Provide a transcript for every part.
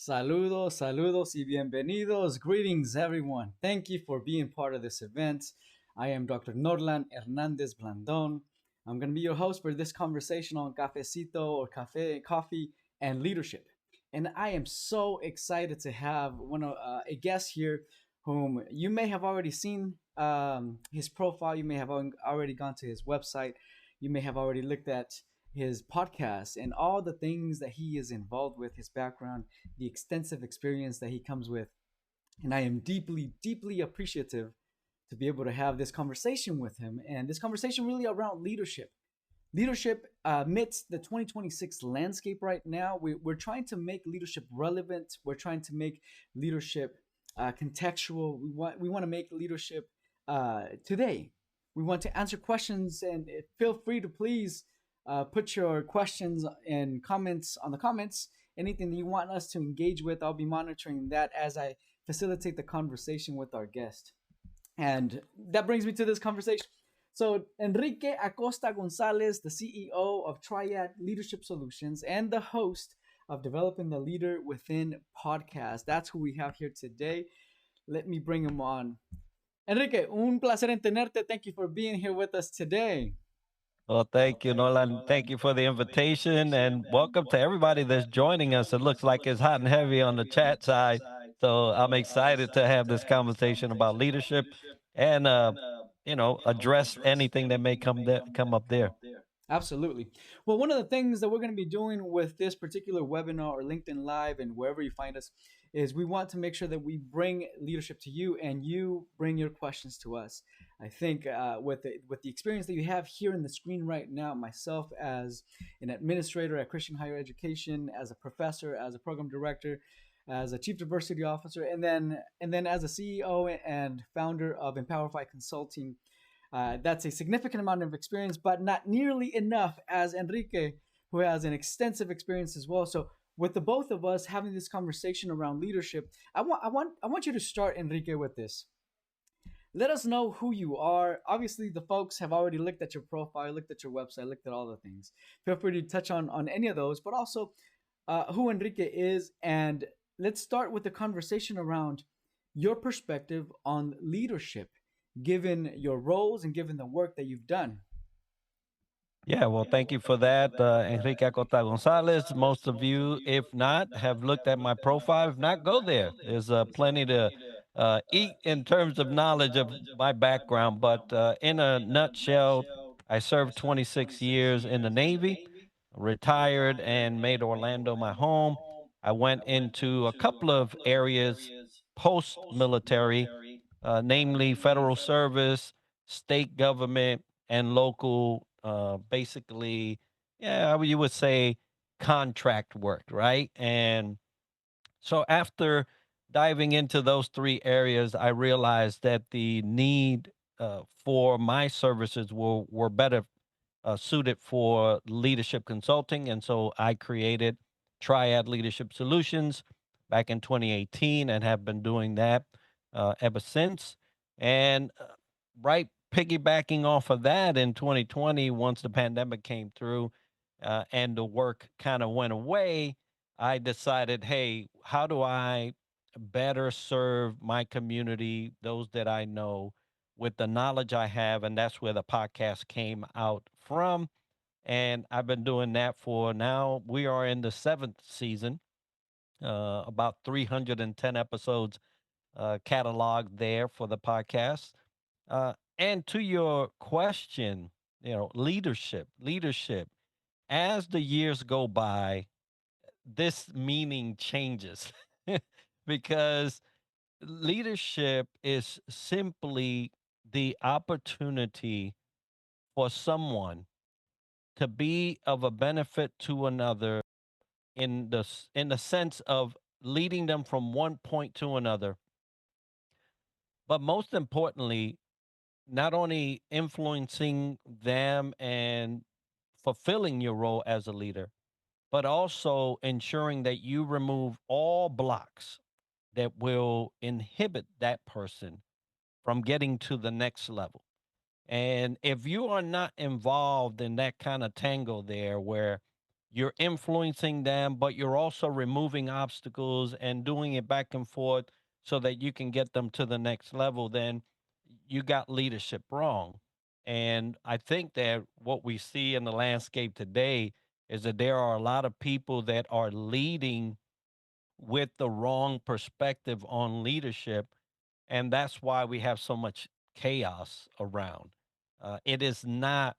Saludos, saludos y bienvenidos. Greetings, everyone. Thank you for being part of this event. I am Dr. Norlan Hernández Blandón. I'm going to be your host for this conversation on cafecito or coffee and leadership. And I am so excited to have a guest here whom you may have already seen his profile. You may have already gone to his website. You may have already looked at his podcast and all the things that he is involved with, his background, the extensive experience that he comes with. And I am deeply, deeply appreciative to be able to have this conversation with him. And this conversation really around leadership. Leadership amidst the 2026 landscape right now, we're trying to make leadership relevant. We're trying to make leadership contextual. We want to make leadership today. We want to answer questions, and feel free to please put your questions and comments on the comments. Anything that you want us to engage with, I'll be monitoring that as I facilitate the conversation with our guest. And that brings me to this conversation. So, Enrique Acosta Gonzalez, the CEO of Triad Leadership Solutions and the host of Developing the Leader Within podcast. That's who we have here today. Let me bring him on. Enrique, un placer en tenerte. Thank you for being here with us today. Well, thank you, Nolan. Thank you for the invitation and welcome to everybody that's joining us. It looks like it's hot and heavy on the chat side. So I'm excited to have this conversation about leadership and, address anything that may come up there. Absolutely. Well, one of the things that we're going to be doing with this particular webinar or LinkedIn Live and wherever you find us is we want to make sure that we bring leadership to you and you bring your questions to us. I think with the experience that you have here in the screen right now, myself as an administrator at Christian Higher Education, as a professor, as a program director, as a chief diversity officer, and then as a CEO and founder of Empowerify Consulting. That's a significant amount of experience, but not nearly enough as Enrique, who has an extensive experience as well. So, with the both of us having this conversation around leadership, I want you to start, Enrique, with this. Let us know who you are. Obviously, the folks have already looked at your profile, looked at your website, looked at all the things. Feel free to touch on any of those, but also who Enrique is. And let's start with the conversation around your perspective on leadership, given your roles and given the work that you've done. Yeah, well, thank you for that, Enrique Acosta Gonzalez. Most of you, if not, have looked at my profile. If not, go there. There's plenty to eat in terms of knowledge of my background. But in a nutshell, I served 26 years in the Navy, retired, and made Orlando my home. I went into a couple of areas post military, namely federal service, state government, and local, basically, yeah, you would say contract work, right? And so after diving into those three areas, I realized that the need for my services were better suited for leadership consulting. And so I created Triad Leadership Solutions back in 2018 and have been doing that ever since. And right piggybacking off of that in 2020, once the pandemic came through and the work kind of went away, I decided, hey, how do I better serve my community, those that I know, with the knowledge I have? And that's where the podcast came out from. And I've been doing that for now. We are in the seventh season, about 310 episodes cataloged there for the podcast. And to your question, leadership. As the years go by, this meaning changes because leadership is simply the opportunity for someone to be of a benefit to another in the sense of leading them from one point to another, but most importantly, not only influencing them and fulfilling your role as a leader, but also ensuring that you remove all blocks that will inhibit that person from getting to the next level. And if you are not involved in that kind of tangle there, where you're influencing them, but you're also removing obstacles and doing it back and forth so that you can get them to the next level, then you got leadership wrong. And I think that what we see in the landscape today is that there are a lot of people that are leading with the wrong perspective on leadership. And that's why we have so much chaos around. It is not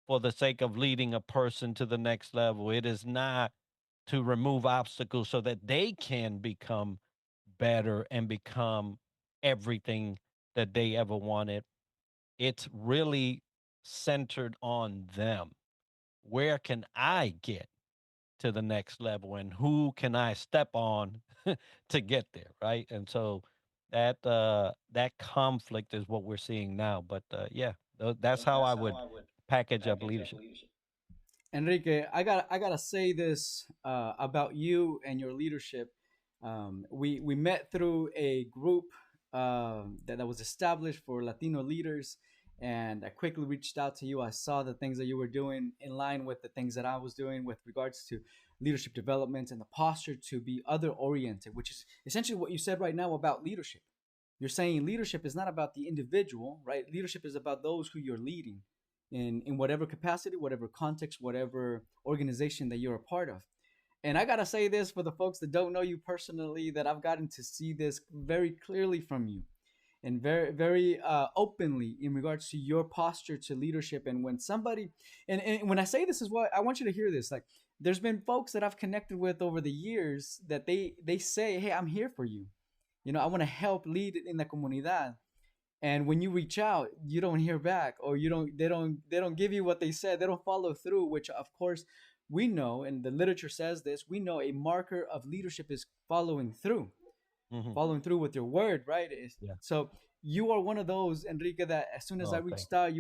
for the sake of leading a person to the next level. It is not to remove obstacles so that they can become better and become everything that they ever wanted. It's really centered on them. Where can I get to the next level and who can I step on to get there, right? And so that conflict is what we're seeing now. But yeah, that's how I would package up leadership. Enrique, I gotta say this about you and your leadership. We met through a group that was established for Latino leaders, and I quickly reached out to you. I saw the things that you were doing in line with the things that I was doing with regards to leadership development and the posture to be other oriented, which is essentially what you said right now about leadership. You're saying leadership is not about the individual, right? Leadership is about those who you're leading in whatever capacity, whatever context, whatever organization that you're a part of. And I gotta say this for the folks that don't know you personally, that I've gotten to see this very clearly from you and very openly in regards to your posture to leadership. And when somebody, and when I say this as well, I want you to hear this. Like, there's been folks that I've connected with over the years that they say, "Hey, I'm here for you. I want to help lead in the comunidad." And when you reach out, you don't hear back, or they don't give you what they said. They don't follow through, which of course we know, and the literature says this. We know a marker of leadership is Hmm. following through with your word, right? Yeah. So you are one of those, Enrique, that as soon as I Oh, thank reached you. out,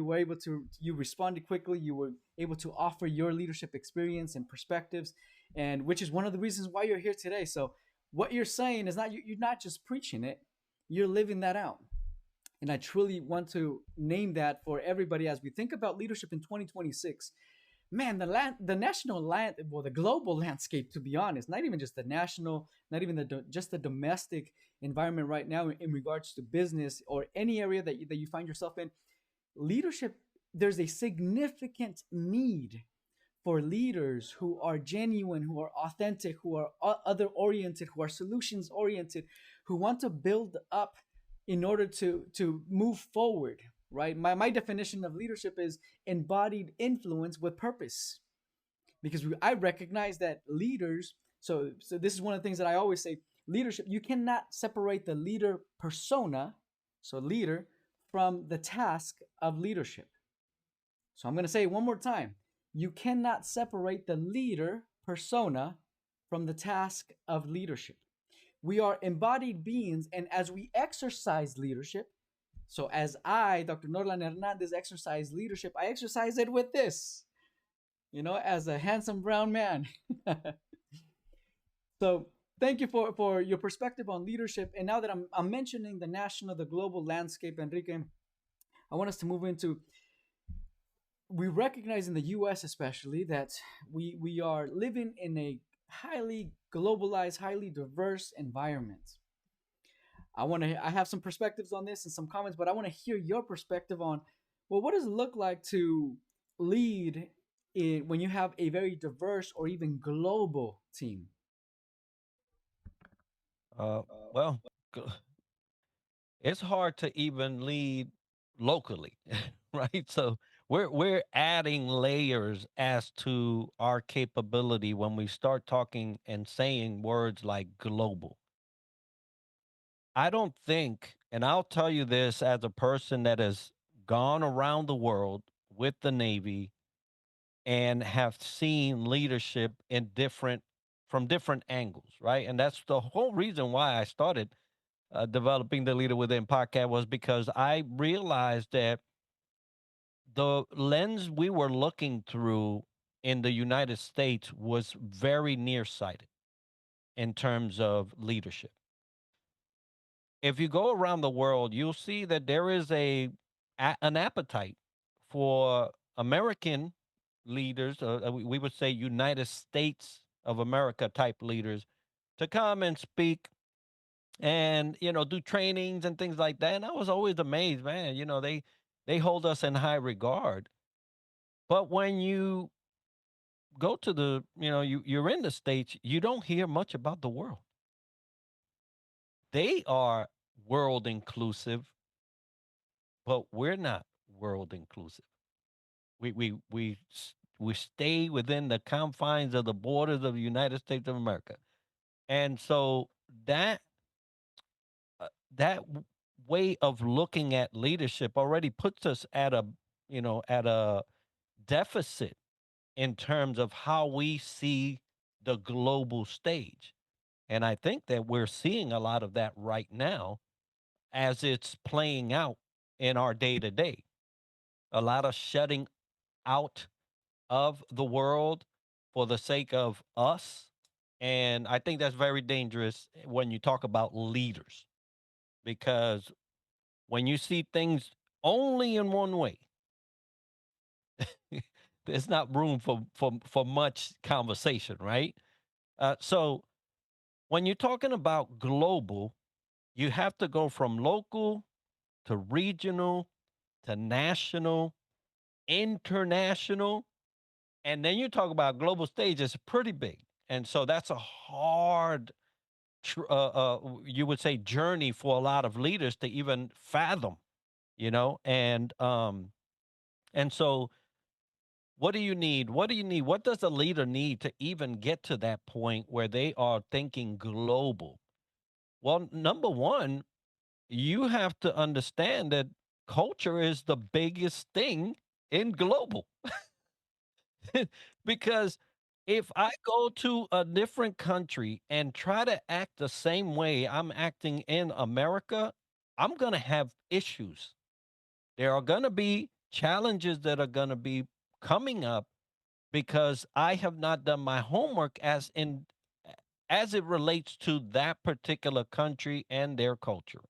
you responded quickly. You were able to offer your leadership experience and perspectives, and which is one of the reasons why you're here today. So what you're saying is not you're not just preaching it, you're living that out. And I truly want to name that for everybody as we think about leadership in 2026. Man, the national land, well, the global landscape, to be honest, not even just the national, not even just the domestic environment right now in regards to business or any area that you find yourself in, leadership, there's a significant need for leaders who are genuine, who are authentic, who are other oriented, who are solutions oriented, who want to build up in order to move forward. Right. My definition of leadership is embodied influence with purpose, because I recognize that leaders. So this is one of the things that I always say: leadership. You cannot separate the leader persona, so leader, from the task of leadership. So I'm going to say it one more time. You cannot separate the leader persona from the task of leadership. We are embodied beings, and as we exercise leadership, so as I, Dr. Norlan Hernandez, exercise leadership, I exercise it with this, as a handsome brown man. So thank you for your perspective on leadership. And now that I'm mentioning the national, the global landscape, Enrique, I want us to move into, we recognize in the US especially that we are living in a highly globalized, highly diverse environment. I have some perspectives on this and some comments, but I want to hear your perspective on, well, what does it look like to lead when you have a very diverse or even global team? Uh, well, g- it's hard to even lead locally, right? So we're adding layers as to our capability when we start talking and saying words like global. I don't think, and I'll tell you this as a person that has gone around the world with the Navy and have seen leadership in different from different angles, right? And that's the whole reason why I started developing the Leader Within podcast, was because I realized that the lens we were looking through in the United States was very nearsighted in terms of leadership. If you go around the world, you'll see that there is an appetite for American leaders, we would say United States of America type leaders, to come and speak and do trainings and things like that. And I was always amazed, man. They hold us in high regard. But when you go to you're in the States, you don't hear much about the world. They are world inclusive, but we're not world inclusive. We stay within the confines of the borders of the United States of America. And so that way of looking at leadership already puts us at a deficit in terms of how we see the global stage. And I think that we're seeing a lot of that right now as it's playing out in our day to day. A lot of shutting out of the world for the sake of us. And I think that's very dangerous when you talk about leaders, because when you see things only in one way, there's not room for much conversation, right? So when you're talking about global, you have to go from local to regional to national, international, and then you talk about global stage. It's pretty big, and so that's a hard, you would say, journey for a lot of leaders to even fathom. And so what do you need? What do you need? What does a leader need to even get to that point where they are thinking global? Well, number one, you have to understand that culture is the biggest thing in global. Because if I go to a different country and try to act the same way I'm acting in America, I'm going to have issues. There are going to be challenges that are going to be coming up because I have not done my homework as it relates to that particular country and their culture,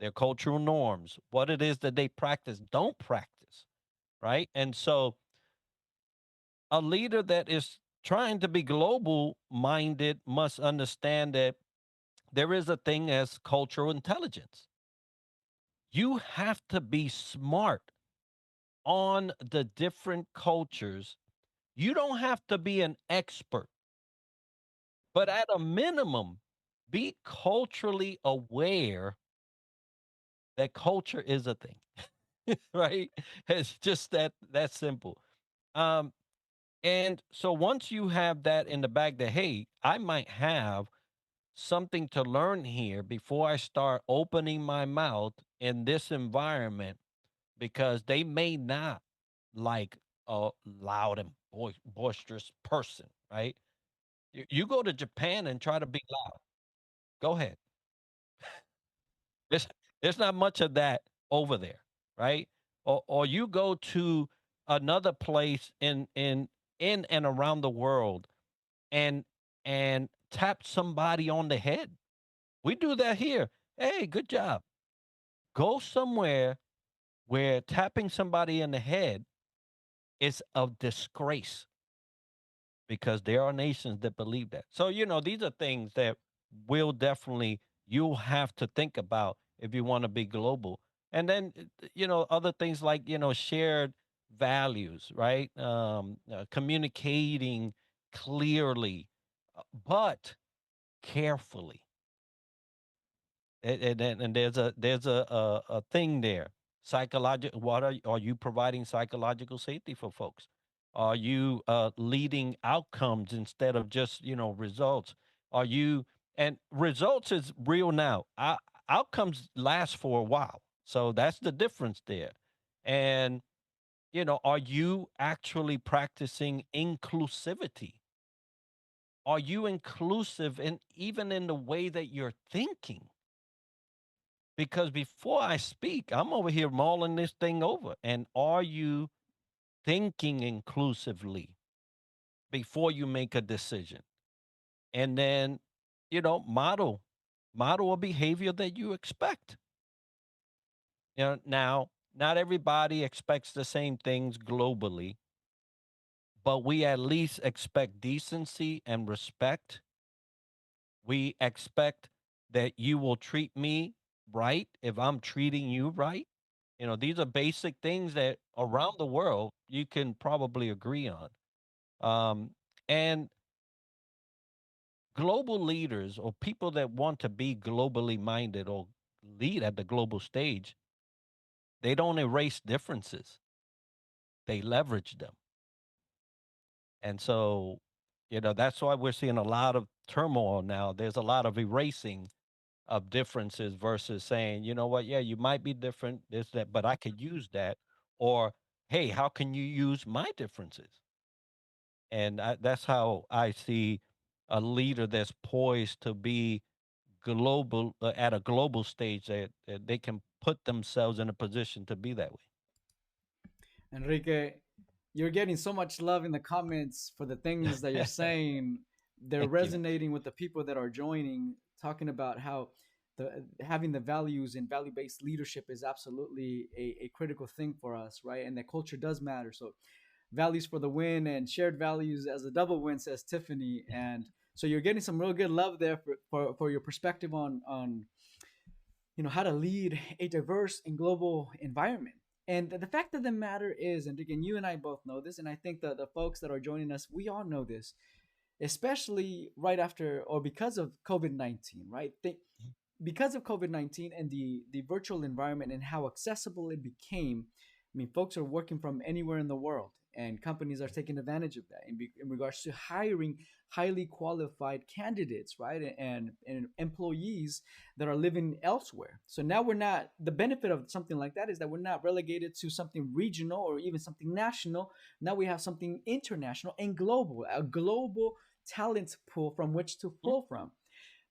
their cultural norms, what it is that they practice, don't practice, right? And so a leader that is trying to be global minded must understand that there is a thing as cultural intelligence. You have to be smart on the different cultures. You don't have to be an expert, but at a minimum, be culturally aware that culture is a thing, right? It's just that simple. Um, and so once you have that in the bag that, hey, I might have something to learn here before I start opening my mouth in this environment, because they may not like a loud and boisterous person, right? You go to Japan and try to be loud. Go ahead. There's there's not much of that over there, right? Or you go to another place in and around the world and tap somebody on the head. We do that here. Hey, good job. Go somewhere where tapping somebody in the head is a disgrace, because there are nations that believe that. So, these are things that will definitely, you'll have to think about if you want to be global. And then, other things like, shared values, right? Communicating clearly, but carefully. And there's a thing there. Psychological. What are you providing psychological safety for folks? Are you leading outcomes instead of just results? Are you and results is real now. Outcomes last for a while, so that's the difference there. And are you actually practicing inclusivity? Are you inclusive in even in the way that you're thinking? Because before I speak, I'm over here mulling this thing over. And are you thinking inclusively before you make a decision? And then, model a behavior that you expect. Now, not everybody expects the same things globally, but we at least expect decency and respect. We expect that you will treat me right if I'm treating you right. You know, these are basic things that around the world you can probably agree on. Um, and global leaders or people that want to be globally minded or lead at the global stage, they don't erase differences, they leverage them. And so, you know, that's why we're seeing a lot of turmoil now. There's a lot of erasing of differences versus saying, you know what, yeah, you might be different, this, that, but I could use that. Or, hey, how can you use my differences? And that's how I see a leader that's poised to be global at a global stage that they can put themselves in a position to be that way. Enrique, you're getting so much love in the comments for the things that you're saying. They're Thank you. resonating with the people that are joining, talking about how having the values and value-based leadership is absolutely a critical thing for us, right? And that culture does matter. So values for the win and shared values as a double win, says Tiffany. And so you're getting some real good love there for your perspective on how to lead a diverse and global environment. And the fact of the matter is, and again, you and I both know this, and I think the folks that are joining us, we all know this, especially right after or because of COVID-19, right? Because of COVID-19 and the virtual environment and how accessible it became. I mean, folks are working from anywhere in the world, and companies are taking advantage of that in regards to hiring highly qualified candidates, right? And employees that are living elsewhere. So now we're not, the benefit of something like that is that we're not relegated to something regional or even something national. Now we have something international and global, a global talent pool from which to pull from.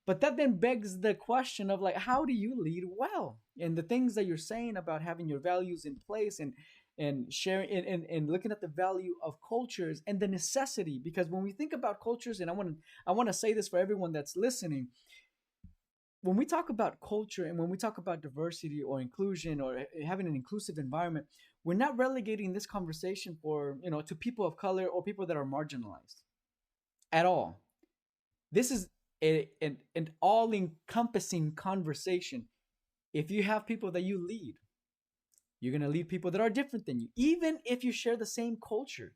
But that then begs the question of, like, how do you lead well? And the things that you're saying about having your values in place and sharing and looking at the value of cultures and the necessity, because when we think about cultures, and I want to say this for everyone that's listening, when we talk about culture and when we talk about diversity or inclusion or having an inclusive environment, we're not relegating this conversation for, to people of color or people that are marginalized at all. This is an all encompassing conversation. If you have people that you lead, you're going to lead people that are different than you, even if you share the same culture.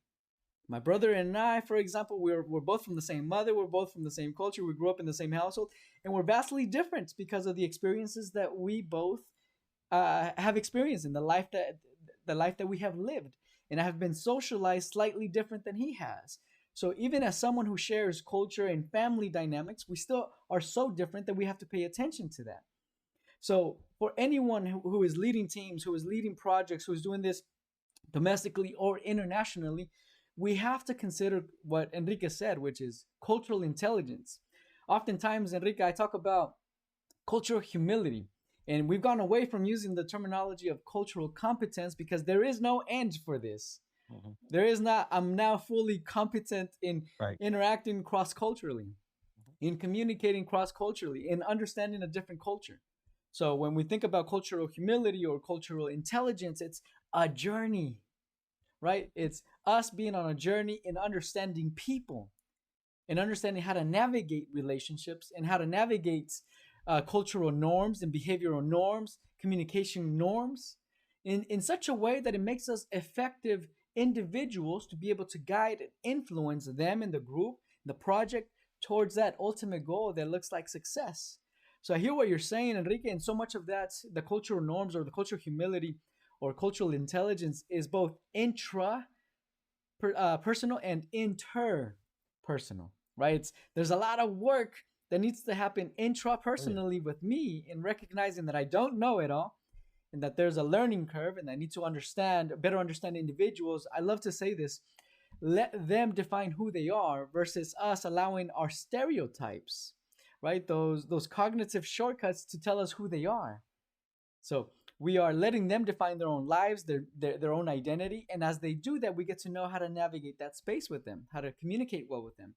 My brother and I, for example, we're both from the same mother, we're both from the same culture, we grew up in the same household, and we're vastly different because of the experiences that we both have experienced in the life that we have lived. And I have been socialized slightly different than he has. So even as someone who shares culture and family dynamics, we still are so different that we have to pay attention to that. So for anyone who is leading teams, who is leading projects, who is doing this domestically or internationally, we have to consider what Enrique said, which is cultural intelligence. Oftentimes, Enrique, I talk about cultural humility. And we've gone away from using the terminology of cultural competence because there is no end for this. Mhm. There is not, I'm now fully competent in Right. interacting cross culturally, in communicating cross culturally, in understanding a different culture. So when we think about cultural humility or cultural intelligence, it's a journey, right? It's us being on a journey in understanding people and understanding how to navigate relationships and how to navigate cultural norms and behavioral norms, communication norms in such a way that it makes us effective individuals to be able to guide and influence them in the group, the project, towards that ultimate goal that looks like success. So I hear what you're saying, Enrique, and so much of that, the cultural norms or the cultural humility or cultural intelligence is both personal and interpersonal, right? There's a lot of work that needs to happen Oh, yeah. intrapersonally with me in recognizing that I don't know it all and that there's a learning curve and I need to better understand individuals. I love to say this: let them define who they are versus us allowing our stereotypes, right? Those cognitive shortcuts to tell us who they are. So we are letting them define their own lives, their own identity. And as they do that, we get to know how to navigate that space with them, how to communicate well with them.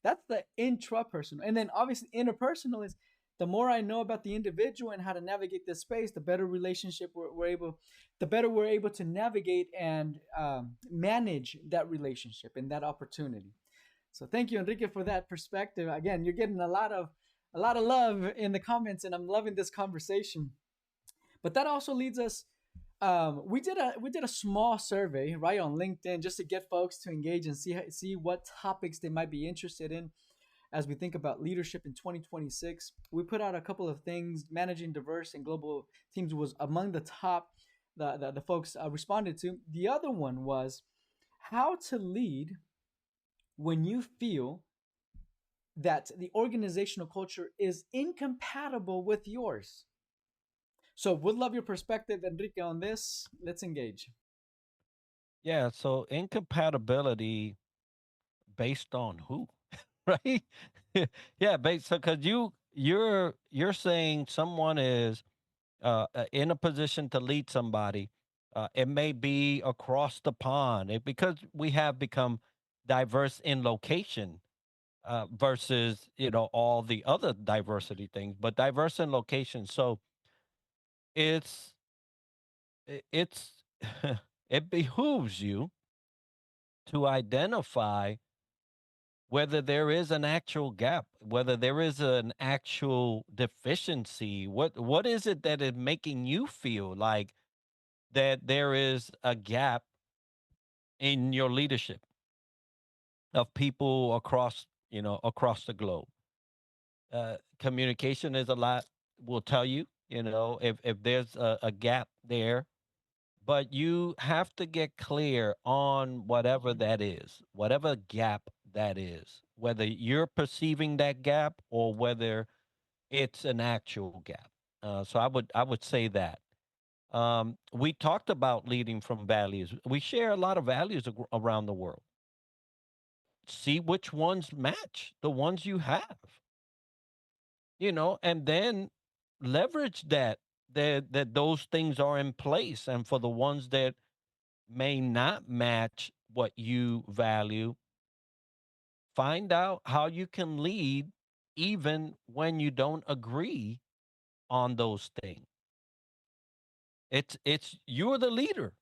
That's the intrapersonal. And then obviously interpersonal is the more I know about the individual and how to navigate this space, the better relationship we're able the better we're able to navigate and manage that relationship and that opportunity. So thank you, Enrique, for that perspective. Again, you're getting a lot of love in the comments, and I'm loving this conversation. But that also leads us. We did a small survey right on LinkedIn just to get folks to engage and see what topics they might be interested in as we think about leadership in 2026. We put out a couple of things. Managing diverse and global teams was among the top the folks responded to. The other one was how to lead when you feel that the organizational culture is incompatible with yours. So, would love your perspective, Enrique, on this. Let's engage. Yeah, so incompatibility based on who, right? Yeah, based so because you're saying someone is in a position to lead somebody. It may be across the pond because we have become diverse in location versus all the other diversity things, but diverse in location. So it's it's it behooves you to identify whether there is an actual gap, whether there is an actual deficiency. What is it that is making you feel like that there is a gap in your leadership of people across the globe? Communication is a lot. Will tell you, if there's a gap there, but you have to get clear on whatever that is, whatever gap that is, whether you're perceiving that gap or whether it's an actual gap. So I would say that. We talked about leading from values. We share a lot of values around the world. See which ones match the ones you have, and then leverage that those things are in place. And for the ones that may not match what you value, find out how you can lead even when you don't agree on those things. It's you're the leader.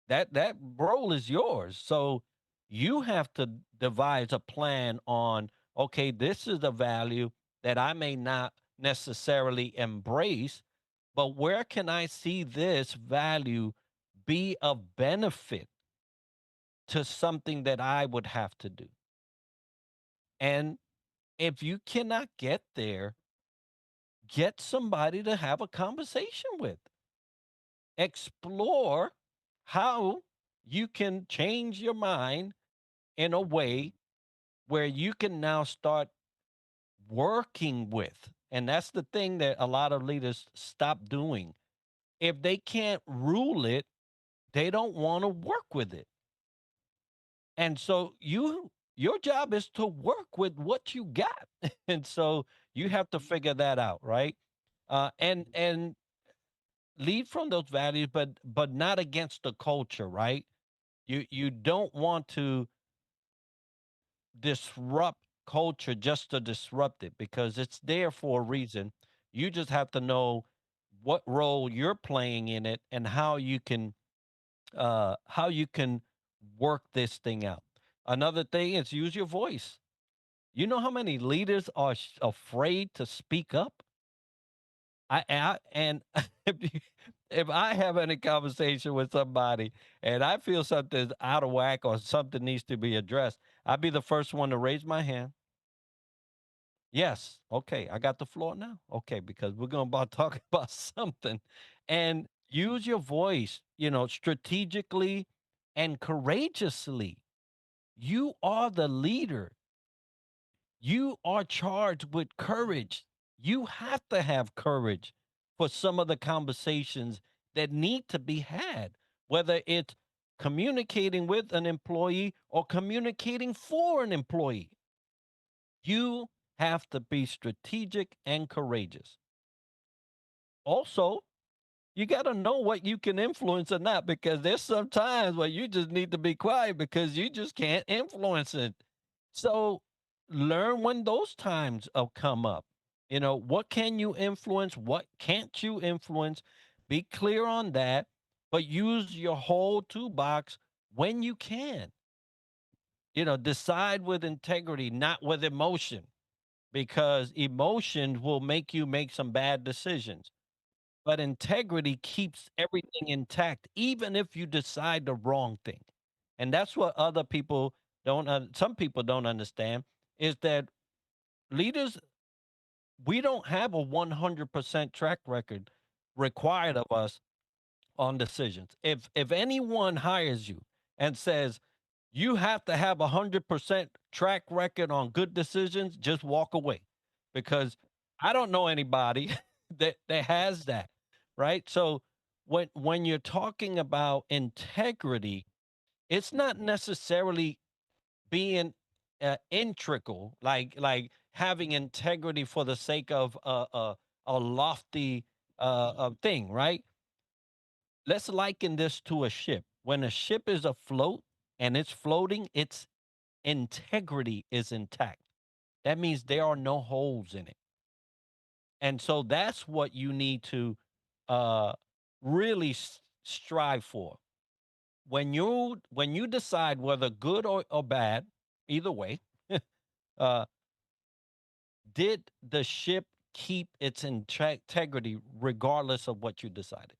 That role is yours. So you have to devise a plan on, okay, this is a value that I may not necessarily embrace, but where can I see this value be of benefit to something that I would have to do? And if you cannot get there, get somebody to have a conversation with. Explore how you can change your mind in a way where you can now start working with. And that's the thing that a lot of leaders stop doing. If they can't rule it, they don't want to work with it. And so your job is to work with what you got. And so you have to figure that out, right? And lead from those values, but not against the culture, right? You don't want to disrupt culture just to disrupt it because it's there for a reason. You just have to know what role you're playing in it and how you can work this thing out. Another thing is use your voice. You know how many leaders are afraid to speak up? And if I have any conversation with somebody and I feel something's out of whack or something needs to be addressed, I'd be the first one to raise my hand. Yes, okay, I got the floor now. Okay, because we're going to about talk about something, and use your voice, strategically and courageously. You are the leader. You are charged with courage. You have to have courage for some of the conversations that need to be had, whether it's communicating with an employee or communicating for an employee. You have to be strategic and courageous. Also, you got to know what you can influence or not because there's some times where you just need to be quiet because you just can't influence it. So learn when those times come up. What can you influence? What can't you influence? Be clear on that but use your whole toolbox when you can. Decide with integrity, not with emotion, because emotion will make you make some bad decisions. But integrity keeps everything intact, even if you decide the wrong thing. And that's what other people some people don't understand is that leaders, we don't have a 100% track record required of us on decisions. If anyone hires you and says you have to have 100% track record on good decisions, just walk away, because I don't know anybody that has that, right? So when you're talking about integrity, it's not necessarily being integral, like having integrity for the sake of a lofty thing, right? Let's liken this to a ship. When a ship is afloat and it's floating, its integrity is intact. That means there are no holes in it. And so that's what you need to uh, really strive for. When you decide whether good or bad, either way, uh, did the ship keep its integrity regardless of what you decided?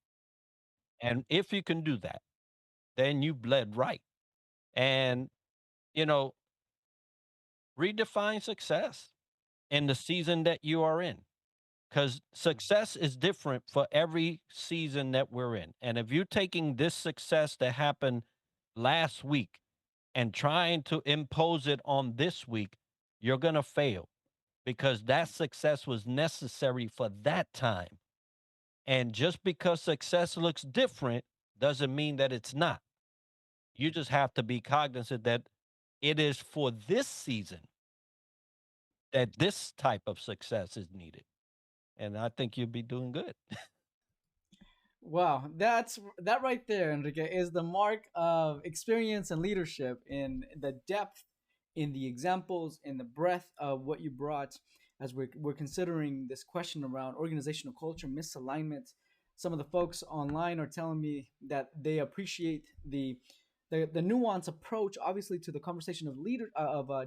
And if you can do that, then you bled right. And you know, redefine success in the season that you are in, because success is different for every season that we're in. And if you're taking this success that happened last week and trying to impose it on this week, you're going to fail, because that success was necessary for that time. And just because success looks different doesn't mean that it's not. You just have to be cognizant that it is for this season that this type of success is needed. And I think you'll be doing good. Wow, that right there, Enrique, is the mark of experience and leadership in the depth, in the examples, in the breadth of what you brought as we're considering this question around organizational culture, misalignment. Some of the folks online are telling me that they appreciate the nuanced approach, obviously, to the conversation of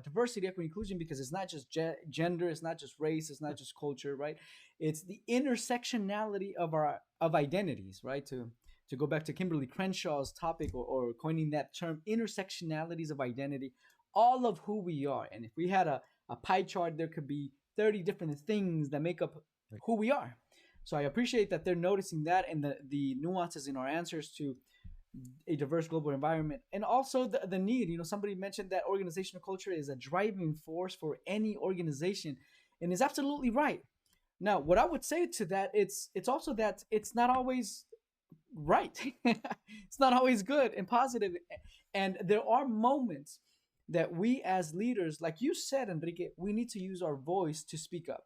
diversity, equity, inclusion, because it's not just gender, it's not just race, it's not just culture, right? It's the intersectionality of identities, right? To go back to Kimberly Crenshaw's topic, or coining that term, intersectionalities of identity, all of who we are. And if we had a pie chart, there could be 30 different things that make up who we are. So I appreciate that they're noticing that, and the nuances in our answers to a diverse global environment, and also the need. Somebody mentioned that organizational culture is a driving force for any organization, and is absolutely right. Now, what I would say to that, it's also that it's not always right. It's not always good and positive, and there are moments that we as leaders, like you said, Enrique, we need to use our voice to speak up.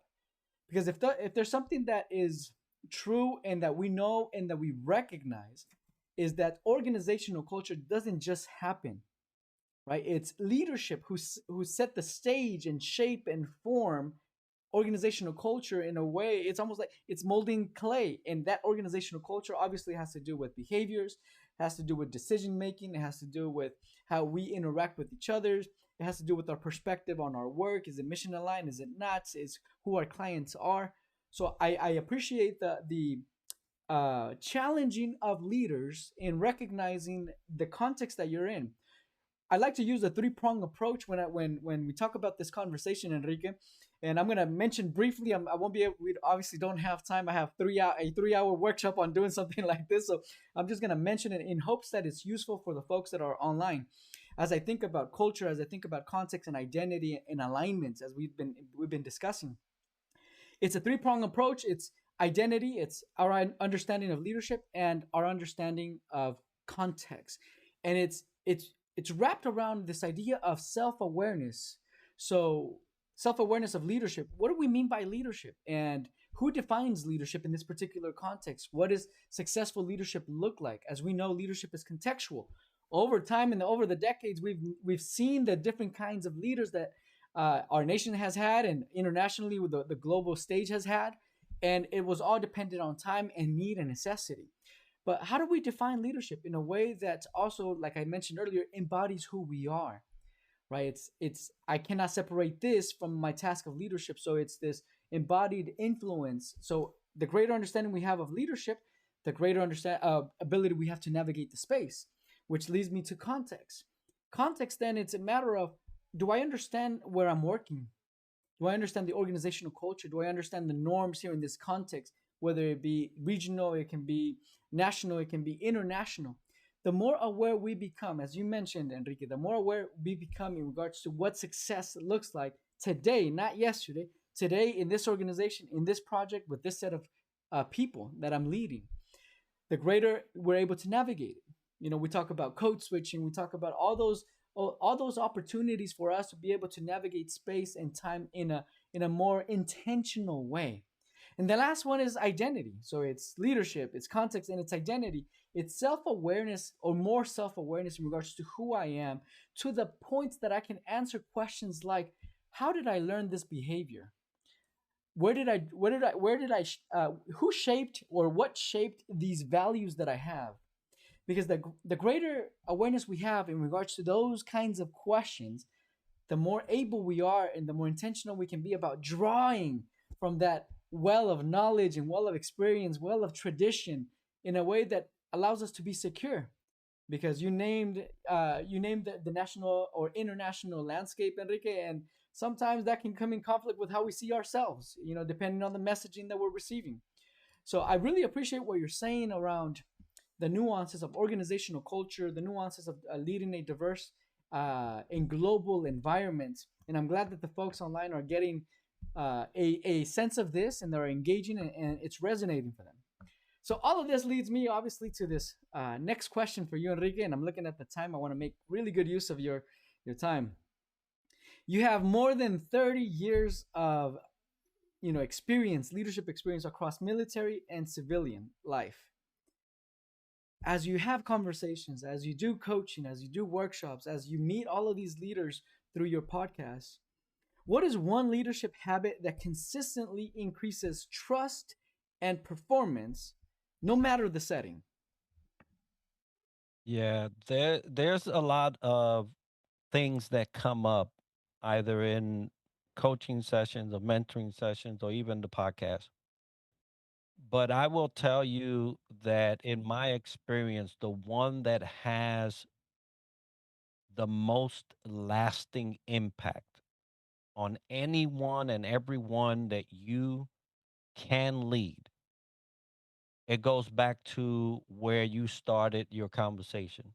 Because if there's something that is true and that we know and that we recognize, is that organizational culture doesn't just happen, right? It's leadership who set the stage and shape and form organizational culture in a way. It's almost like it's molding clay, and that organizational culture obviously has to do with behaviors, has to do with decision making, it has to do with how we interact with each other, it has to do with our perspective on our work. Is it mission aligned, is it not, is who our clients are. So I appreciate the challenging of leaders in recognizing the context that you're in. I like to use a three-prong approach when we talk about this conversation, Enrique. And I'm gonna mention briefly. I won't be able. We obviously don't have time. I have a 3 hour workshop on doing something like this, so I'm just gonna mention it in hopes that it's useful for the folks that are online. As I think about culture, as I think about context and identity and alignments, as we've been discussing, it's a three-prong approach. It's identity, it's our understanding of leadership, and our understanding of context. And it's wrapped around this idea of self-awareness. So self-awareness of leadership. What do we mean by leadership? And who defines leadership in this particular context? What does successful leadership look like? As we know, leadership is contextual. Over time and over the decades, we've seen the different kinds of leaders that our nation has had, and internationally with the global stage has had, and it was all dependent on time and need and necessity. But how do we define leadership in a way that also, like I mentioned earlier, embodies who we are, right? It's I cannot separate this from my task of leadership. So it's this embodied influence. So the greater understanding we have of leadership, the greater ability we have to navigate the space, which leads me to context. Context, then, it's a matter of, do I understand where I'm working? Do I understand the organizational culture? Do I understand the norms here in this context, whether it be regional, it can be national, it can be international? The more aware we become, as you mentioned, Enrique, the more aware we become in regards to what success looks like today, not yesterday, today in this organization, in this project, with this set of people that I'm leading, the greater we're able to navigate it. We talk about code switching, we talk about all those opportunities for us to be able to navigate space and time in a more intentional way. And the last one is identity. So it's leadership, it's context, and it's identity. It's self-awareness, or more self-awareness in regards to who I am, to the point that I can answer questions like, how did I learn this behavior? Who shaped, or what shaped these values that I have? Because the greater awareness we have in regards to those kinds of questions, the more able we are and the more intentional we can be about drawing from that well of knowledge and well of experience, well of tradition, in a way that allows us to be secure. Because you named the national or international landscape, Enrique, and sometimes that can come in conflict with how we see ourselves, depending on the messaging that we're receiving. So I really appreciate what you're saying around the nuances of organizational culture, the nuances of leading a diverse and global environment. And I'm glad that the folks online are getting a sense of this, and they're engaging, and it's resonating for them. So all of this leads me obviously to this next question for you, Enrique. And I'm looking at the time. I want to make really good use of your time. You have more than 30 years of experience, leadership experience across military and civilian life. As you have conversations, as you do coaching, as you do workshops, as you meet all of these leaders through your podcast, what is one leadership habit that consistently increases trust and performance, no matter the setting? Yeah, there's a lot of things that come up either in coaching sessions or mentoring sessions or even the podcast. But I will tell you that in my experience, the one that has the most lasting impact on anyone and everyone that you can lead, it goes back to where you started your conversation,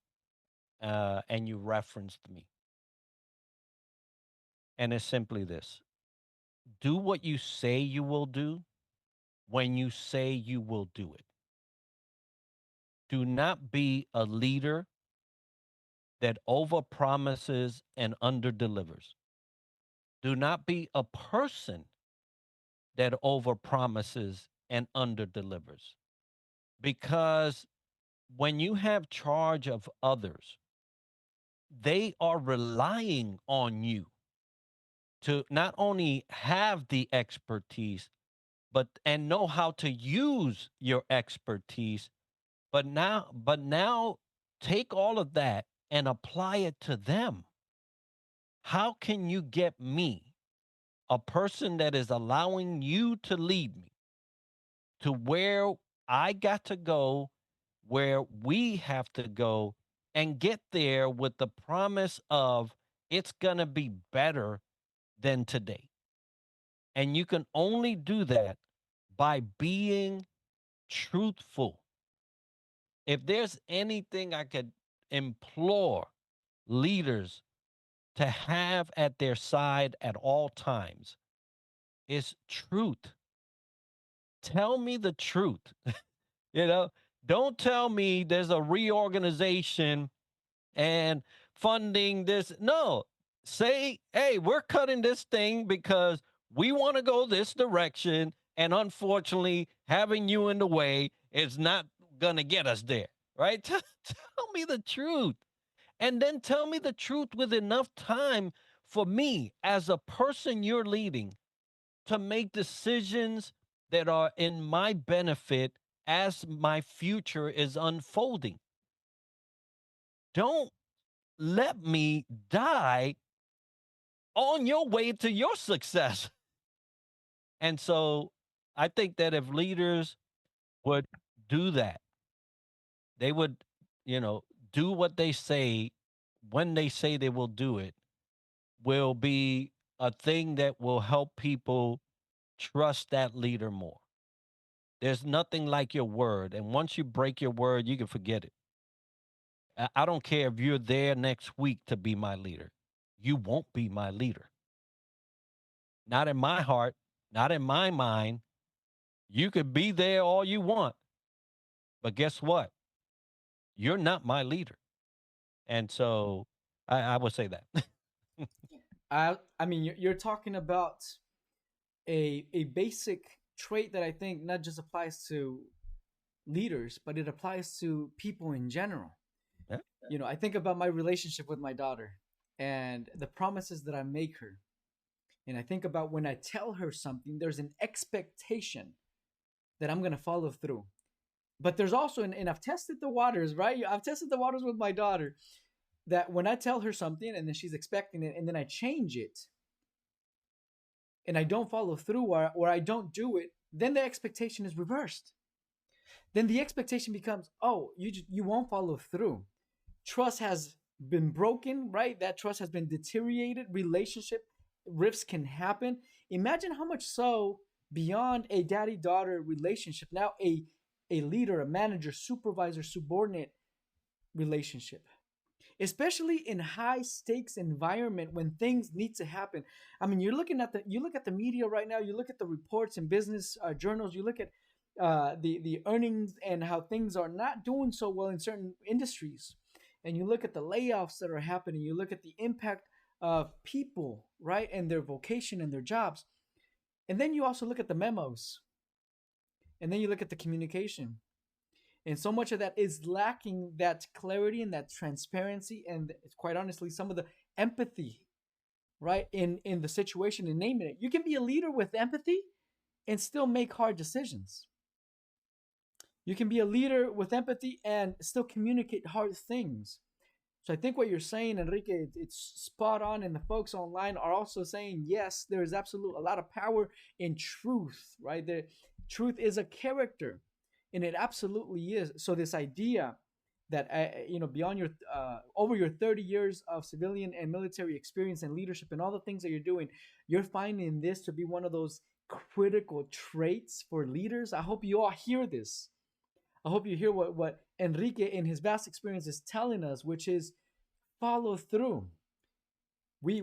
and you referenced me. And it's simply this: do what you say you will do when you say you will do it. Do not be a leader that overpromises and underdelivers. Do not be a person that overpromises and underdelivers. Because when you have charge of others, they are relying on you to not only have the expertise, but and know how to use your expertise, but now take all of that and apply it to them. How can you get me, a person that is allowing you to lead me to where I got to go, where we have to go, and get there with the promise of it's going to be better than today? And you can only do that by being truthful. If there's anything I could implore leaders to have at their side at all times, is truth. Tell me the truth. you know, don't tell me there's a reorganization and funding this. No, say, hey, we're cutting this thing because we want to go this direction. And unfortunately, having you in the way is not going to get us there, right? Tell me the truth. And then tell me the truth with enough time for me as a person you're leading to make decisions that are in my benefit as my future is unfolding. Don't let me die on your way to your success. And so I think that if leaders would do that, they would, you know, do what they say when they say they will do it, will be a thing that will help people trust that leader more. There's nothing like your word. And once you break your word, you can forget it. I don't care if you're there next week to be my leader. You won't be my leader. Not in my heart, not in my mind. You could be there all you want. But guess what? You're not my leader. And so I would say that. I mean, you're talking about a basic trait that I think not just applies to leaders, but it applies to people in general. Yeah. I think about my relationship with my daughter and the promises that I make her. And I think about when I tell her something, there's an expectation that I'm going to follow through. But there's also, and I've tested the waters, right? I've tested the waters with my daughter that when I tell her something and then she's expecting it and then I change it and I don't follow through or I don't do it, then the expectation is reversed. Then the expectation becomes, oh, you won't follow through. Trust has been broken, right? That trust has been deteriorated. Relationship rifts can happen. Imagine how much so beyond a daddy-daughter relationship, now a leader, a manager, supervisor, subordinate relationship, especially in high stakes environment when things need to happen. I mean, you look at the media right now, you look at the reports in business journals, you look at the earnings and how things are not doing so well in certain industries, and you look at the layoffs that are happening, you look at the impact of people, right, and their vocation and their jobs, and then you also look at the memos, and then you look at the communication, and so much of that is lacking that clarity and that transparency and quite honestly some of the empathy, right, in the situation, and naming it. You can be a leader with empathy and still make hard decisions. You can be a leader with empathy and still communicate hard things. So I think what you're saying, Enrique, it's spot on, and the folks online are also saying yes. There is absolute a lot of power in truth, right? The truth is a character, and it absolutely is. So this idea that beyond your over your 30 years of civilian and military experience and leadership and all the things that you're doing, you're finding this to be one of those critical traits for leaders. I hope you all hear this. I hope you hear what Enrique in his vast experience is telling us, which is follow through. We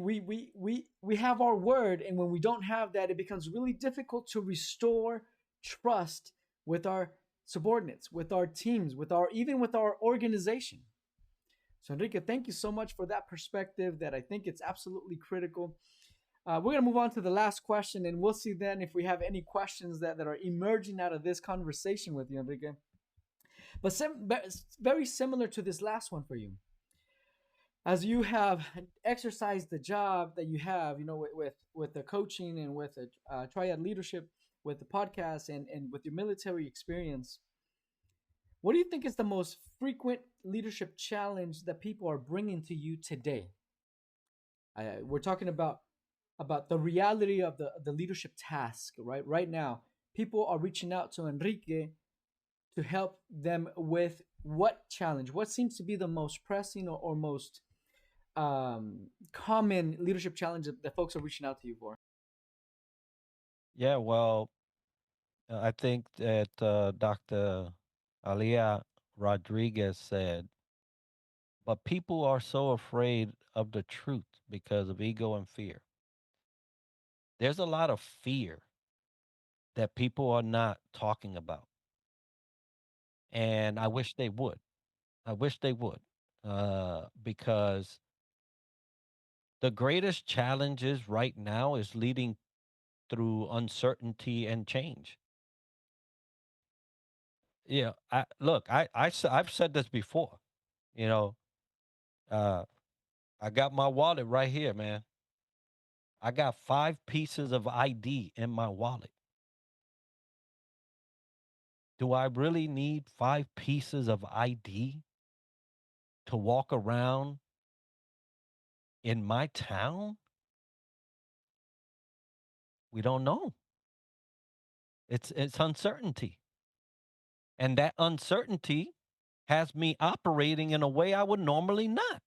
have our word, and when we don't have that, it becomes really difficult to restore trust with our subordinates, with our teams, with our even with our organization. So Enrique, thank you so much for that perspective that I think it's absolutely critical. We're going to move on to the last question, and we'll see then if we have any questions that are emerging out of this conversation with you, Enrique. But very similar to this last one for you, as you have exercised the job that you have, with the coaching and with the Triad Leadership, with the podcast, and with your military experience, what do you think is the most frequent leadership challenge that people are bringing to you today? We're talking about the reality of the leadership task, right? Right now, people are reaching out to Enrique to help them with what challenge, what seems to be the most pressing or most common leadership challenge that folks are reaching out to you for? Yeah, well, I think that Dr. Alia Rodriguez said, but people are so afraid of the truth because of ego and fear. There's a lot of fear that people are not talking about. And I wish they would. I wish they would. Because the greatest challenges right now is leading through uncertainty and change. Yeah, I've said this before. You know, uh, I got my wallet right here, man. I got 5 pieces of ID in my wallet. Do I really need 5 pieces of ID to walk around in my town? We don't know. It's uncertainty. And that uncertainty has me operating in a way I would normally not,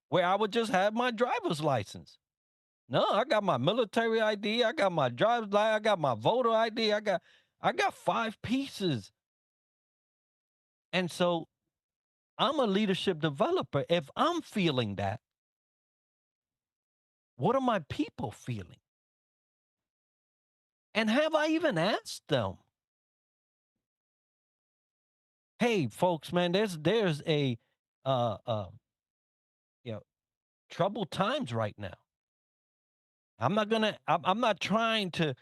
where I would just have my driver's license. No, I got my military ID, I got my driver's license, I got my voter ID, I got 5 pieces. And so I'm a leadership developer. If I'm feeling that, what are my people feeling? And have I even asked them? Hey, folks, man, there's a uh uh you know troubled times right now. I'm not trying to,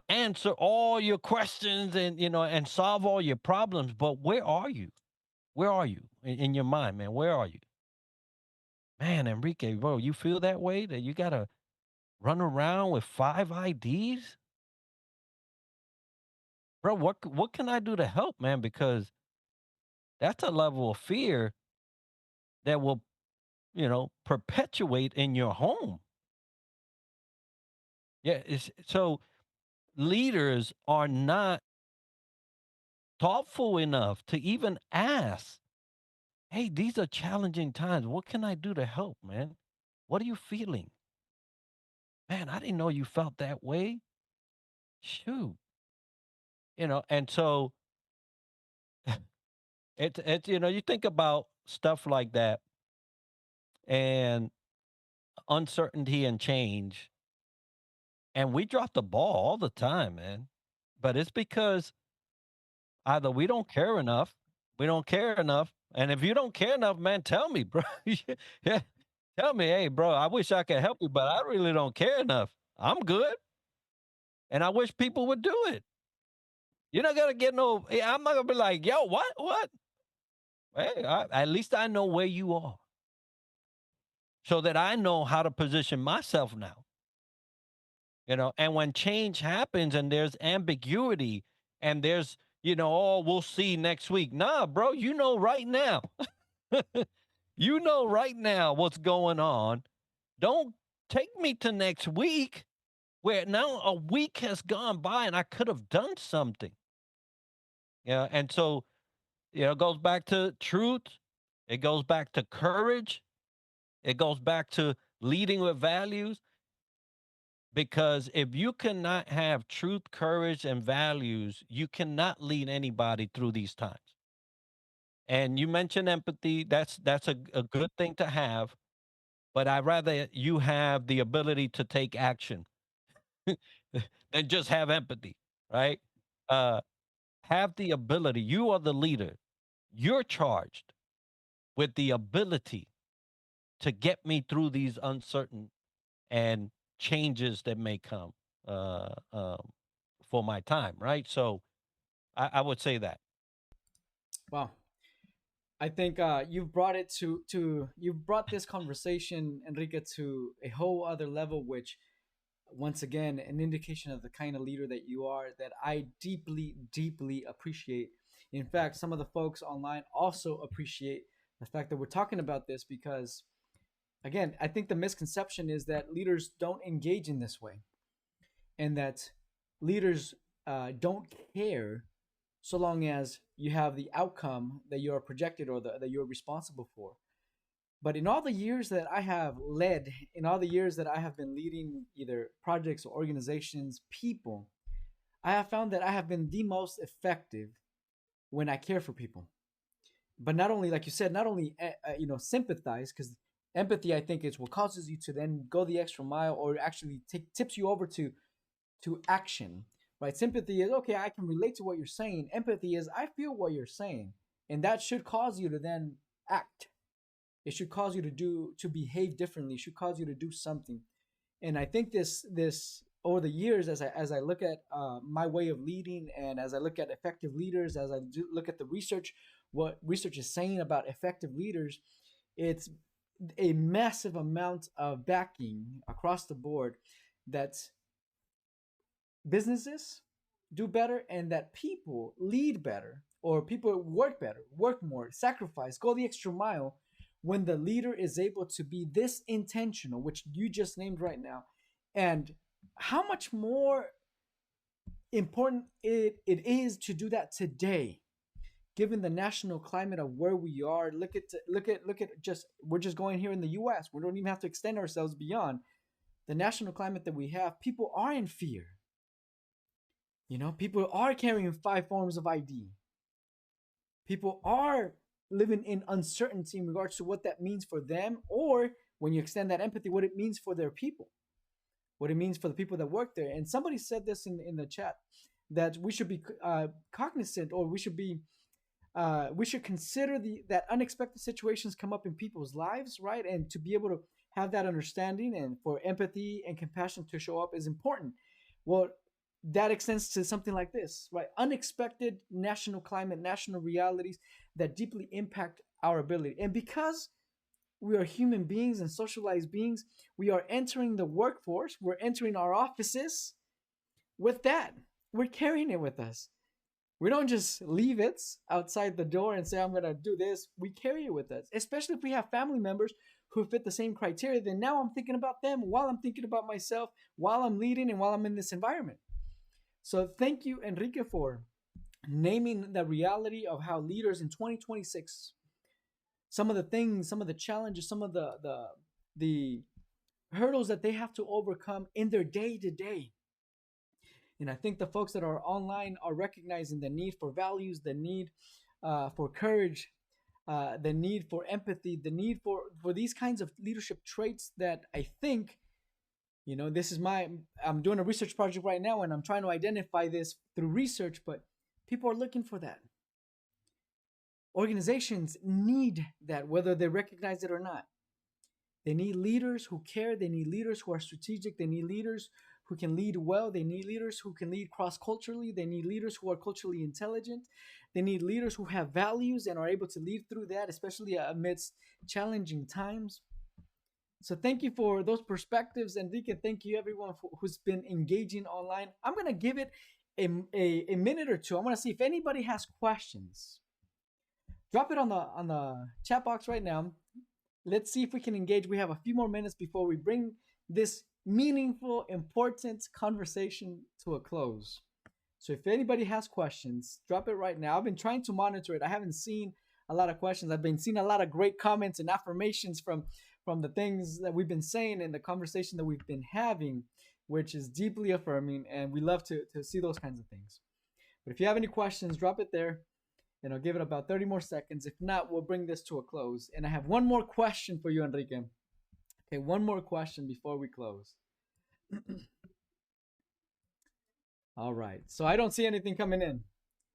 answer all your questions and and solve all your problems, but where are you? Where are you in your mind, man? Where are you? Man, Enrique, bro, you feel that way that you gotta run around with 5 IDs? Bro, what can I do to help, man? Because that's a level of fear that will, perpetuate in your home. Yeah, so leaders are not thoughtful enough to even ask, hey, these are challenging times. What can I do to help, man? What are you feeling? Man, I didn't know you felt that way. Shoot. And so it's you think about stuff like that and uncertainty and change, and we drop the ball all the time, man. But it's because either we don't care enough, we don't care enough. And if you don't care enough, man, tell me, bro. Yeah. Tell me, hey, bro, I wish I could help you, but I really don't care enough. I'm good. And I wish people would do it. You're not gonna get no. I'm not gonna be like, yo, what, what? Hey, at least I know where you are, so that I know how to position myself now. And when change happens and there's ambiguity and there's, oh, we'll see next week. Nah, bro, you know right now. You know right now what's going on. Don't take me to next week where now a week has gone by and I could have done something. Yeah. And so, it goes back to truth. It goes back to courage. It goes back to leading with values. Because if you cannot have truth, courage, and values, you cannot lead anybody through these times. And you mentioned empathy. That's a good thing to have, but I rather you have the ability to take action than just have empathy, right? Uh, have the ability. You are the leader. You're charged with the ability to get me through these uncertain and changes that may come uh, um, for my time, right? So I would say that. Wow. I think you've brought this conversation, Enrique, to a whole other level, which once again an indication of the kind of leader that you are that I deeply, deeply appreciate. In fact, some of the folks online also appreciate the fact that we're talking about this because, again, I think the misconception is that leaders don't engage in this way and that leaders don't care so long as you have the outcome that you're projected or that you're responsible for. But in all the years that I have led, in all the years that I have been leading either projects or organizations, people, I have found that I have been the most effective when I care for people. But not only, like you said, not only sympathize, because empathy, I think, is what causes you to then go the extra mile or actually tips you over to action. Right? Sympathy is okay. I can relate to what you're saying. Empathy is I feel what you're saying, and that should cause you to then act. It should cause you to behave differently. It should cause you to do something. And I think this over the years, as I look at my way of leading, and as I look at effective leaders, as I look at the research, what research is saying about effective leaders, it's a massive amount of backing across the board that businesses, do better, and that people lead better, or people work better, work more, sacrifice, go the extra mile when the leader is able to be this intentional, which you just named right now. And how much more important it is to do that today, given the national climate of where we are. Look at just, we're just going here in the US. We don't even have to extend ourselves beyond the national climate that we have. People are in fear. People are carrying 5 forms of ID. People are living in uncertainty in regards to what that means for them, or when you extend that empathy, what it means for their people, what it means for the people that work there. And somebody said this in the chat, that we should be cognizant, or we should consider that unexpected situations come up in people's lives, right? And to be able to have that understanding, and for empathy and compassion to show up, is important. Well, that extends to something like this, right? Unexpected national climate, national realities that deeply impact our ability. And because we are human beings and socialized beings, we are entering the workforce, we're entering our offices with that. We're carrying it with us. We don't just leave it outside the door and say, I'm going to do this. We carry it with us, especially if we have family members who fit the same criteria. Then now I'm thinking about them while I'm thinking about myself, while I'm leading, and while I'm in this environment. So thank you, Enrique, for naming the reality of how leaders in 2026, some of the things, some of the challenges, some of the hurdles that they have to overcome in their day-to-day. And I think the folks that are online are recognizing the need for values, the need for courage, the need for empathy, the need for these kinds of leadership traits that I think, I'm doing a research project right now, and I'm trying to identify this through research, but people are looking for that. Organizations need that, whether they recognize it or not. They need leaders who care. They need leaders who are strategic. They need leaders who can lead well. They need leaders who can lead cross-culturally. They need leaders who are culturally intelligent. They need leaders who have values and are able to lead through that, especially amidst challenging times. So thank you for those perspectives, Enrique. Thank you, everyone who's been engaging online. I'm going to give it a minute or two. I want to see if anybody has questions. Drop it on the chat box right now. Let's see if we can engage. We have a few more minutes before we bring this meaningful, important conversation to a close. So if anybody has questions, drop it right now. I've been trying to monitor it. I haven't seen a lot of questions. I've been seeing a lot of great comments and affirmations from the things that we've been saying and the conversation that we've been having, which is deeply affirming, and we love to see those kinds of things. But if you have any questions, drop it there, and I'll give it about 30 more seconds. If not, we'll bring this to a close. And I have one more question for you, Enrique. Okay, one more question before we close. All right, so I don't see anything coming in.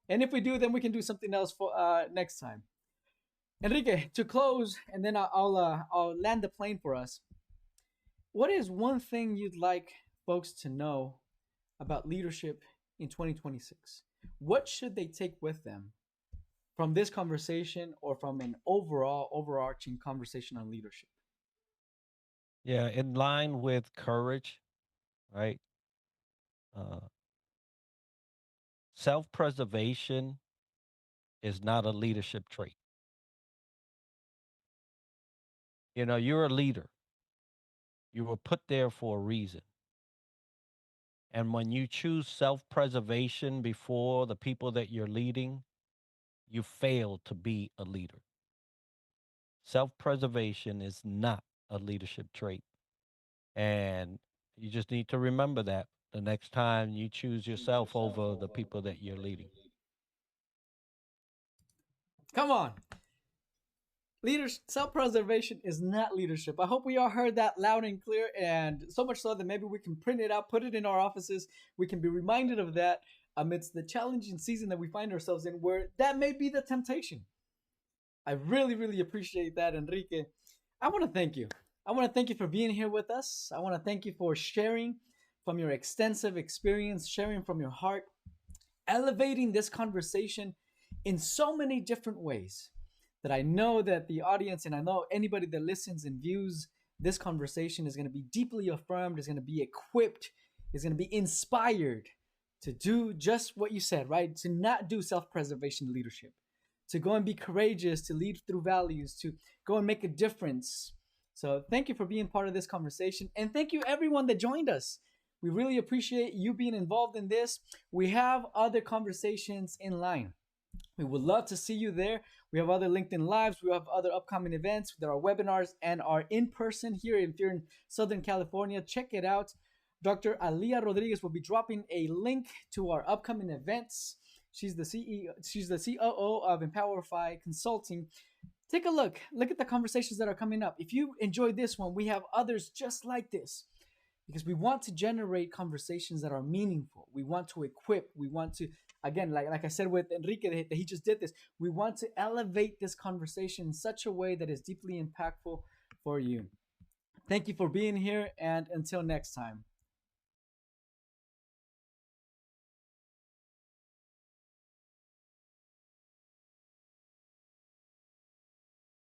And if we do, then we can do something else for next time. Enrique, to close, and then I'll land the plane for us. What is one thing you'd like folks to know about leadership in 2026? What should they take with them from this conversation, or from an overarching conversation on leadership? Yeah, in line with courage, right? Self-preservation is not a leadership trait. You're a leader. You were put there for a reason. And when you choose self-preservation before the people that you're leading, you fail to be a leader. Self-preservation is not a leadership trait. And you just need to remember that the next time you choose yourself over the people that you're leading. Come on. Leaders, self-preservation is not leadership. I hope we all heard that loud and clear, and so much so that maybe we can print it out, put it in our offices. We can be reminded of that amidst the challenging season that we find ourselves in, where that may be the temptation. I really, really appreciate that, Enrique. I want to thank you. I want to thank you for being here with us. I want to thank you for sharing from your extensive experience, sharing from your heart, elevating this conversation in so many different ways, that I know that the audience, and I know anybody that listens and views this conversation, is going to be deeply affirmed, is going to be equipped, is going to be inspired to do just what you said, right? To not do self preservation leadership, to go and be courageous, to lead through values, to go and make a difference. So, thank you for being part of this conversation. And thank you, everyone that joined us. We really appreciate you being involved in this. We have other conversations in line. We would love to see you there. We have other LinkedIn Lives. We have other upcoming events. There are webinars and are in person here. If you're in Southern California, check it out. Dr. Alia Rodriguez will be dropping a link to our upcoming events. She's the CEO, she's the COO of Empowerify Consulting. Take a look. Look at the conversations that are coming up. If you enjoyed this one, we have others just like this because we want to generate conversations that are meaningful. We want to equip. We want to, again, like I said with Enrique, that he just did this. We want to elevate this conversation in such a way that is deeply impactful for you. Thank you for being here, and until next time.